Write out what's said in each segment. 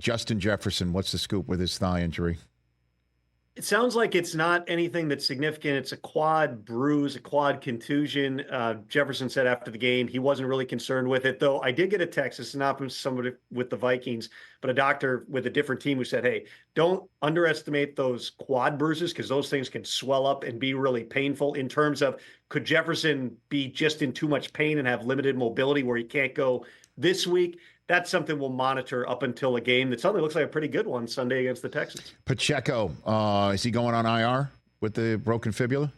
Justin Jefferson, what's the scoop with his thigh injury? It sounds like it's not anything that's significant. It's a quad bruise, a quad contusion. Jefferson said after the game he wasn't really concerned with it, though I did get a text. This is not from somebody with the Vikings, but a doctor with a different team who said, hey, don't underestimate those quad bruises because those things can swell up and be really painful in terms of could Jefferson be just in too much pain and have limited mobility where he can't go this week? That's something we'll monitor up until a game that suddenly looks like a pretty good one Sunday against the Texans. Pacheco, is he going on IR with the broken fibula?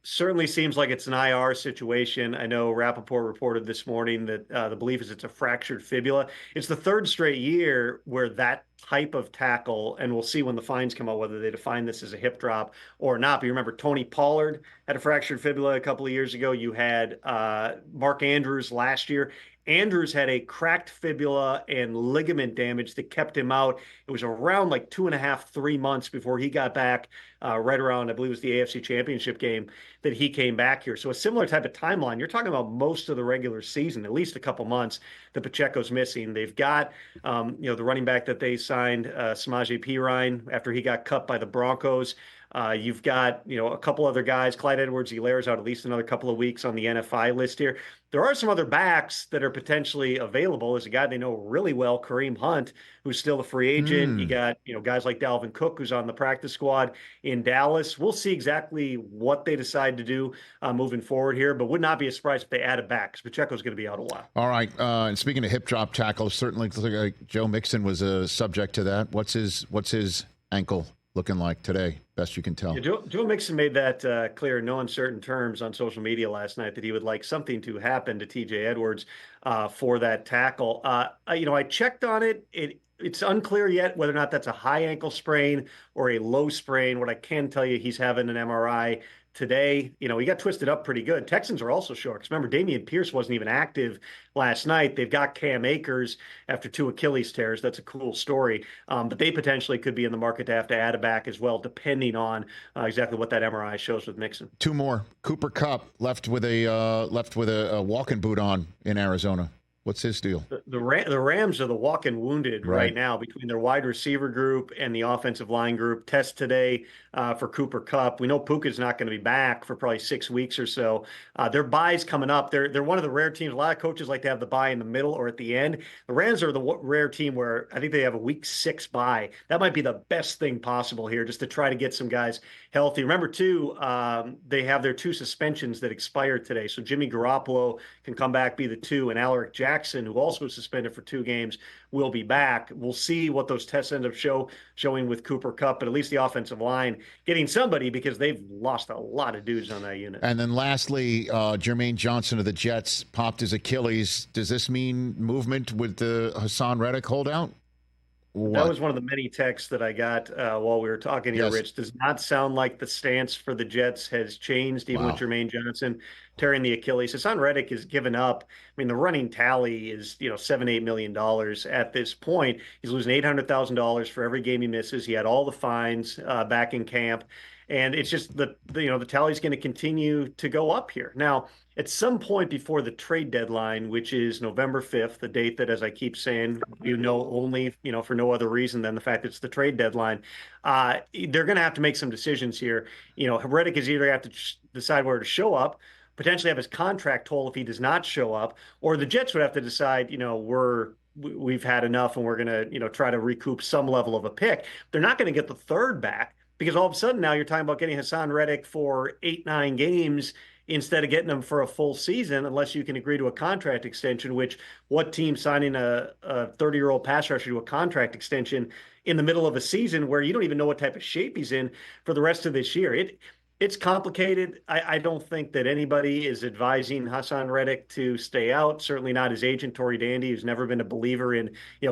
Certainly seems like it's an IR situation. I know Rappaport reported this morning that the belief is it's a fractured fibula. It's the third straight year where that type of tackle, and we'll see when the fines come out whether they define this as a hip drop or not. But you remember Tony Pollard had a fractured fibula a couple of years ago. You had Mark Andrews last year. Andrews had a cracked fibula and ligament damage that kept him out. It was around like 2.5, 3 months before he got back, right around, I believe it was the AFC Championship game that he came back here. So a similar type of timeline. You're talking about most of the regular season, at least a couple months that Pacheco's missing. They've got, the running back that they signed, Samaje Perine, after he got cut by the Broncos. You've got, a couple other guys. Clyde Edwards-Helaire's out at least another couple of weeks on the NFI list here. There are some other backs that are potentially available. There's a guy they know really well, Kareem Hunt, who's still a free agent. You got, guys like Dalvin Cook, who's on the practice squad in Dallas. We'll see exactly what they decide to do moving forward here, but would not be a surprise if they add it back because Pacheco's going to be out a while. All right. And speaking of hip drop tackles, certainly like Joe Mixon was a subject to that. What's his ankle looking like today, best you can tell? Yeah, Joe Mixon made that clear in no uncertain terms on social media last night that he would like something to happen to TJ Edwards for that tackle. I checked on it. It's unclear yet whether or not that's a high ankle sprain or a low sprain. What I can tell you, he's having an MRI today. He got twisted up pretty good. Texans are also short. Because remember, Dameon Pierce wasn't even active last night. They've got Cam Akers after 2 Achilles tears. That's a cool story. But they potentially could be in the market to have to add it back as well, depending on exactly what that MRI shows with Mixon. 2 more. Cooper Kupp left with a walking boot on in Arizona. What's his deal? The Rams are the walking wounded right now between their wide receiver group and the offensive line group. Test today for Cooper Kupp. We know Puka's not going to be back for probably 6 weeks or so. Their bye's coming up. They're one of the rare teams. A lot of coaches like to have the bye in the middle or at the end. The Rams are the rare team where I think they have a week 6 bye. That might be the best thing possible here, just to try to get some guys healthy. Remember, too, they have their 2 suspensions that expired today. So Jimmy Garoppolo can come back, be the 2, and Alaric Jackson, who also was suspended for 2 games, will be back. We'll see what those tests end up showing with Cooper Kupp, but at least the offensive line getting somebody because they've lost a lot of dudes on that unit. And then lastly, Jermaine Johnson of the Jets popped his Achilles. Does this mean movement with the Hassan Reddick holdout? What? That was one of the many texts that I got while we were talking here, Yes. Rich. Does not sound like the stance for the Jets has changed, even with Jermaine Johnson tearing the Achilles. Hassan Reddick has given up. I mean, the running tally is, $7-8 million at this point. He's losing $800,000 for every game he misses. He had all the fines back in camp. And it's just the tally's going to continue to go up here. Now, at some point before the trade deadline, which is November 5th, the date that, as I keep saying, only, for no other reason than the fact that it's the trade deadline, they're going to have to make some decisions here. Reddick is either have to decide where to show up, potentially have his contract told if he does not show up, or the Jets would have to decide, we've had enough and we're going to, try to recoup some level of a pick. They're not going to get the third back because all of a sudden now you're talking about getting Hassan Reddick for 8-9 games instead of getting him for a full season, unless you can agree to a contract extension, which what team signing a 30-year-old pass rusher to a contract extension in the middle of a season where you don't even know what type of shape he's in for the rest of this year? It's complicated. I don't think that anybody is advising Hassan Reddick to stay out. Certainly not his agent, Tory Dandy, who's never been a believer in,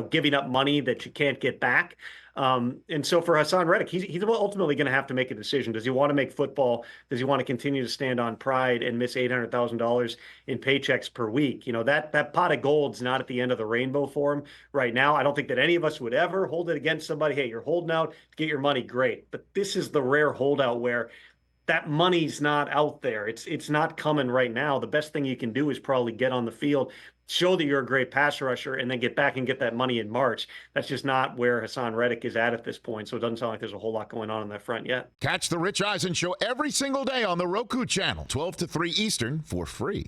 giving up money that you can't get back. And so for Hassan Reddick, he's ultimately going to have to make a decision. Does he want to make football? Does he want to continue to stand on pride and miss $800,000 in paychecks per week? That pot of gold's not at the end of the rainbow for him right now. I don't think that any of us would ever hold it against somebody. Hey, you're holding out to get your money, great. But this is the rare holdout where that money's not out there. It's not coming right now. The best thing you can do is probably get on the field show that you're a great pass rusher and then get back and get that money in March. That's just not where Hassan Reddick is at this point. So it doesn't sound like there's a whole lot going on that front yet. Catch the Rich Eisen Show every single day on the Roku channel, 12 to 3 Eastern, for free.